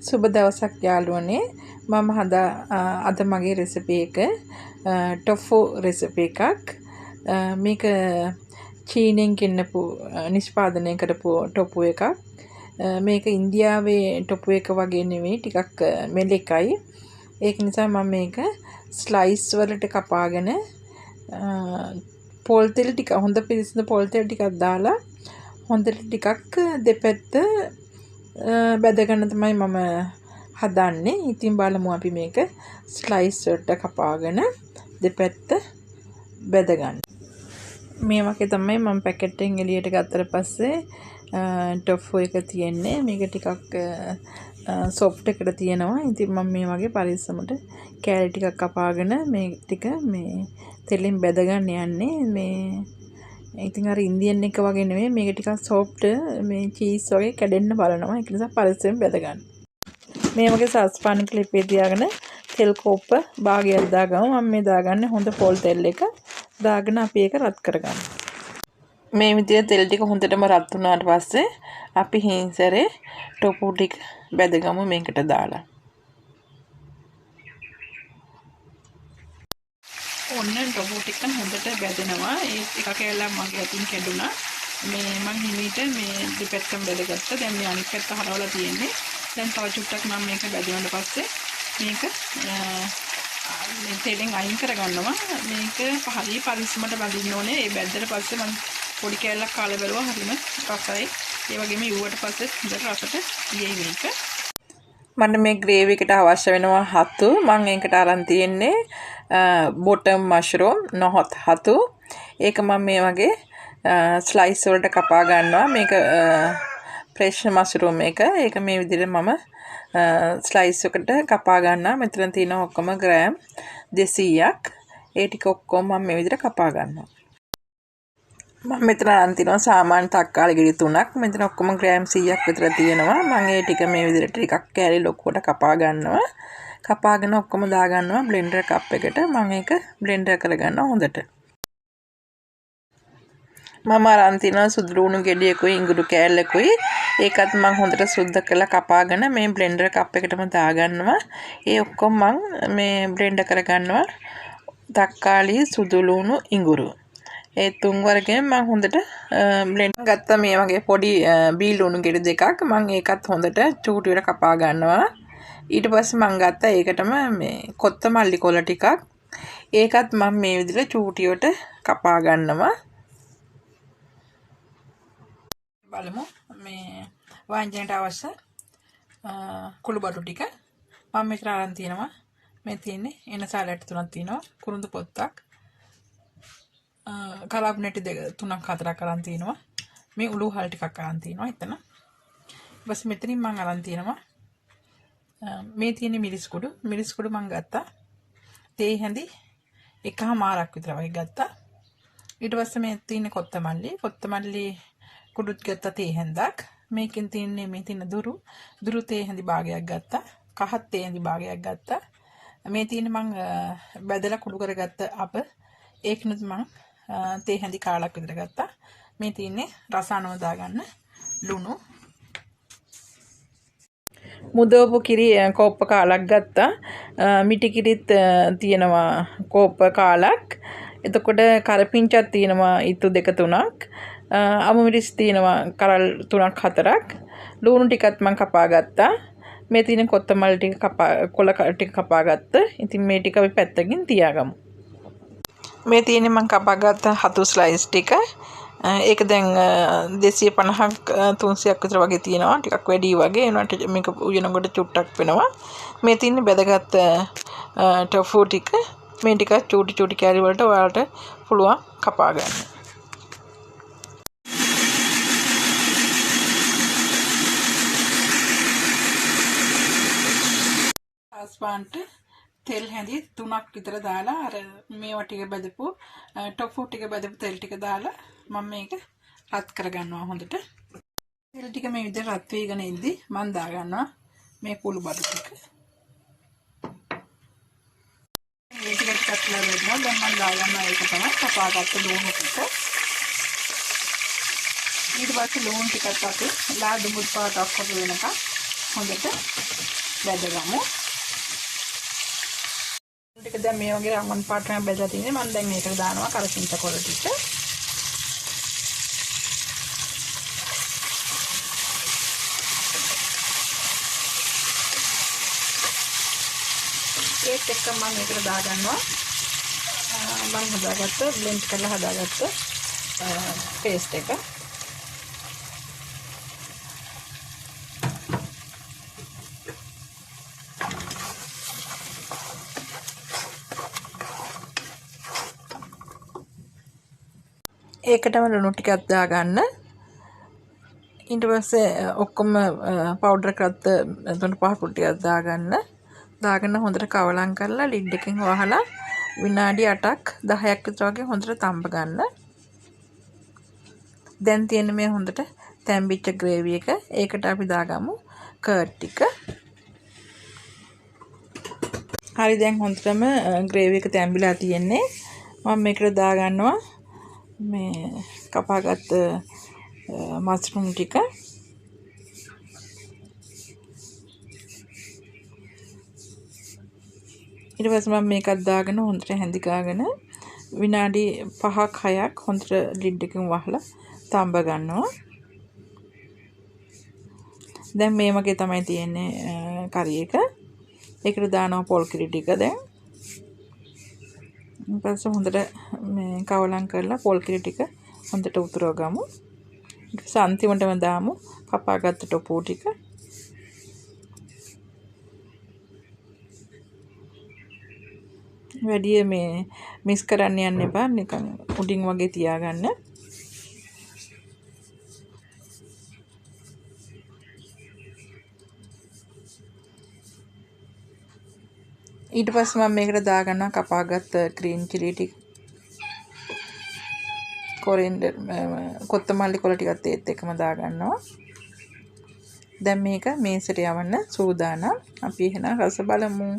සුබ දවසක් යාළුවනේ. මම අද මගේ රෙසිපි එක ටොෆු රෙසිපි එකක්. මේක චීනෙන් ගෙන්නපු නිෂ්පාදනය කරපු ටොෆු එකක්. මේක ඉන්දියාවේ ටොෆු එක වගේ නෙවෙයි, ටිකක් මෙලෙකයි. ඒක නිසා මම මේක ස්ලයිස් වලට කපාගෙන පොල් තෙල් ටික හොඳ පිරිසිදු පොල් තෙල් ටිකක් දාලා හොඳට ටිකක් දෙපැත්ත බැදගන්න තමයි මම හදන්නේ. ඉතින් බලමු අපි මේක ස්ලයිස් වලට කපාගෙන දෙපැත්ත බැදගන්න. මේ වගේ තමයි මම පැකට් එකෙන් එළියට ගත්තට පස්සේ ටොෆු එක තියෙන්නේ. මේක ටිකක් සොෆ්ට් එකට තියෙනවා. ඉතින් මම මේ වගේ පරිස්සමට කෑලි ටිකක් කපාගෙන මේ ටික මේ තෙලින් බැදගන්න යන්නේ. මේ ඉතින් අර ඉන්දියන් එක වගේ නෙමෙයි, මේක ටිකක් සොෆ්ට්, මේ චීස් වගේ කැඩෙන්න බලනවා. ඒක නිසා පරිස්සමෙන් බැදගන්න. මේ වගේ සස්පාන් ක්ලිප් එක තියාගෙන තෙල් කෝප්ප භාගයක් දාගමු. මම මේ දාගන්නේ හොඳ පොල් තෙල් එක. දාගෙන අපි ඒක රත් කරගන්න. මේ විදිහට තෙල් ටික හොඳටම රත් වුණාට පස්සේ අපි හිංසරේ ටොෆු ටික බැදගමු මේකට දාලා. ඔන්න ටොෆු ටික හොඳට බැදෙනවා. ඒ එක කැලක් මගේ අතින් කැඩුනා. මේ මම හිමීට මේ දෙපැත්තම බැදගත්තා. දැන් මේ අනිත් පැත්ත හරවලා තියෙන්නේ. දැන් තව චුට්ටක් මම මේක බැදුවාට පස්සේ මේක මේ තෙලෙන් අයින් කරගන්නවා. මේක හරිය පරිස්සමට බඳින්න ඕනේ. ඒ බැද්දට පස්සේ මම පොඩි කැලක් කාලා බැලුවා, හරිම රසයි. ඒ වගේම යුවට පස්සේ හොඳට රසට යෙයි මේක. මට මේ ග්‍රේවි එකට අවශ්‍ය වෙනවා හතු. මම ඒකට අරන් තියෙන්නේ බොටම් මෂරූම් නොහොත් හතු. ඒක මම මේ වගේ ස්ලයිස් වලට කපා ගන්නවා. මේක ෆ්‍රෙෂ් මෂරූම් එක. ඒක මේ විදිහට මම ස්ලයිස් එකට කපා ගන්නවා. මෙතන තියෙන ඔක්කොම ග්‍රෑම් 200ක්. ඒ ටික ඔක්කොම මම මේ විදිහට කපා ගන්නවා. මම මෙතන අරන් තිනවා සාමාන්‍ය තක්කාලි ගෙඩි 3ක්. මෙතන ඔක්කොම ග්‍රෑම් 100ක් විතර තියෙනවා. මම ඒ ටික මේ විදිහට ටිකක් කෑලි ලොකුවට කපා ගන්නවා. කපාගෙන ඔක්කොම දා ගන්නවා බ්ලෙන්ඩර් කප් එකට. මම ඒක බ්ලෙන්ඩර් කරගන්නවා හොඳට. මම අරන් තිනවා සුදු ලුණු ගෙඩියකුයි ඉඟුරු කෑල්ලකුයි. ඒකත් මම හොඳට සුද්ධ කරලා කපාගෙන මේ බ්ලෙන්ඩර් කප් එකටම දා ගන්නවා. ඒ ඔක්කොම මම මේ බ්ලෙන්ඩර් කරගන්නවා. තක්කාලි, සුදු ලුණු, ඉඟුරු. ඒ තුන් වර්ගයෙන් මම හොඳට බ්ලෙන්ඩ් ගත්තා. මේ වගේ පොඩි බී ලුණු ගෙඩි දෙකක් මම ඒකත් හොඳට චූටියට කපා ගන්නවා. ඊට පස්සේ මම ගත්තා ඒකටම මේ කොත්තමල්ලි කොළ ටිකක්. ඒකත් මම මේ විදිහට චූටියට කපා ගන්නවා. බලමු මේ වංජනට අවශ්‍ය කුළු බඩු ටික මම මෙතන අරන් තියෙනවා. මේ තියෙන්නේ එන සාලට් තුනක් තියෙනවා. කුරුඳු පොත්තක්, කරාබ්නටි 3ක් 4ක් අරන් තියෙනවා. මේ උළු හල් ටිකක් අරන් තියෙනවා එතන. ඊපස්සේ මෙතනින් මම අරන් තියෙනවා මේ තියෙන මිරිස් කුඩු මම ගත්තා. තේ හැඳි එකමාරක් විතර වගේ ගත්තා. ඊට පස්සේ මේ තියෙන කොත්තමල්ලි කුඩුත් ගත්තා තේ හැඳක්. මේකෙන් තියෙන්නේ මේ තියෙන දුරු තේ හැඳි භාගයක් ගත්තා. කහත් තේ හැඳි භාගයක් ගත්තා. මේ තියෙන මම බැදලා කුඩු කරගත්ත ඒකනොත් මම තේ හැඳි කාලක් විතර ගත්තා. මේ තියෙන්නේ රස අනුව දාගන්න ලුණු. මුදවපු කිරි කෝප්ප කාලක් ගත්තා. මිටි කිරිත් තියෙනවා කෝප්ප කාලක්. එතකොට කරපිංචක් තියෙනවා ඉතු 2-3ක්. අමු මිරිස් තියෙනවා කරල් 3-4ක්. ලුණු ටිකත් මම කපා ගත්තා. මේ තියෙන කොත්තමල්ලි ටික කොළ ටික කපා ගත්තා. ඉතින් මේ ටික අපි පැත්තකින් තියාගමු. මේ තියෙන්නේ මම කපා ගත්ත හතු ස්ලයිස් ටික. ඒක දැන් 250ක් 300ක් විතර වගේ තියෙනවා. ටිකක් වැඩි වගේ. ඒනට මේක උයනකොට චුට්ටක් වෙනවා. මේ තියෙන්නේ බෙදගත්ත ටොෆු ටික. මේ ටික චූටි කෑලි වලට ඔයාලට පුළුවන් කපා ගන්න. ආස්පාන්ට තෙල් හැඳි 3ක් විතර දාලා අර මේවා ටික බෙදපු ටොෆු ටික බෙදපු තෙල් ටික දාලා මම මේක රත් කරගන්නවා හොඳට. තෙල් ටික මේ විදිහට රත් වෙගෙන ඉද්දි මම දා ගන්නවා මේ කුළු බඩු ටික. මේ ටික කත්ලා වෙනවා. දැන් මම දා ගන්නවා ඒක තමයි කපාගත්ත ලුණු ටික. ඊට පස්සේ ලුණු ටිකත් අපි ලා දුමුත් පාටක් වගේ වෙනකම් හොඳට බැදගමු. ටික දැන් මේ වගේ රවුම් පාටක් බැදලා තියෙන්නේ. මම දැන් මේකට දානවා කරසින්ත කොළ ටික. ඒත් එක්ක මම මේකට දාගන්නවා මම හදාගත්ත බ්ලෙන්ඩ් කරලා හදාගත්ත පේස්ට් එක. ඒකටම ලුණු ටිකක් දාගන්න. ඊට පස්සේ ඔක්කොම පවුඩර් කරත් තුන පහ කුටි ටිකක් දාගන්න. දාගෙන හොඳට කවලම් කරලා ලිඩ් එකෙන් වහලා විනාඩි 8ක් 10ක් විතර වගේ හොඳට තඹ ගන්න. දැන් තියෙන මේ හොඳට තැම්බිච්ච ග්‍රේවි එක ඒකට අපි දාගමු කර්ඩ් ටික. හරි දැන් හොඳටම ග්‍රේවි එක තැම්බිලා තියෙන්නේ. මම මේකට දාගන්නවා මේ කපාගත්ත මස්රූම් ටික. ඊට පස්සේ මම මේකත් දාගෙන හොඳට හැඳි ගාගෙන විනාඩි 5ක් 6ක් හොඳට ලිඩ් එකෙන් වහලා තඹ ගන්නවා. දැන් මේ වගේ තමයි තියෙන්නේ කරි එක. ඒකට දානවා පොල් කිරි ටික දැන්. ඊට පස්සේ හොඳට මේ කවලම් කරලා පොල් කිරි ටික හොඳට උතුරව ගමු. ඊට පස්සේ අන්තිමටම දාමු කපාගත්ත ටොපු ටික. වැඩි මේ මිස් කරන්න යන්න එපා. නිකන් උඩින් වගේ තියාගන්න. ඊට පස්සේ මම මේකට දාගන්නවා කපාගත්ත ග්‍රීන් චිලි ටික. කොරියන්ඩර් කොත්තමල්ලි කොළ ටිකත් ඒත් එකම දාගන්නවා. දැන් මේක මේසෙට යවන්න සූදානම්. අපි එහෙනම් රස බලමු.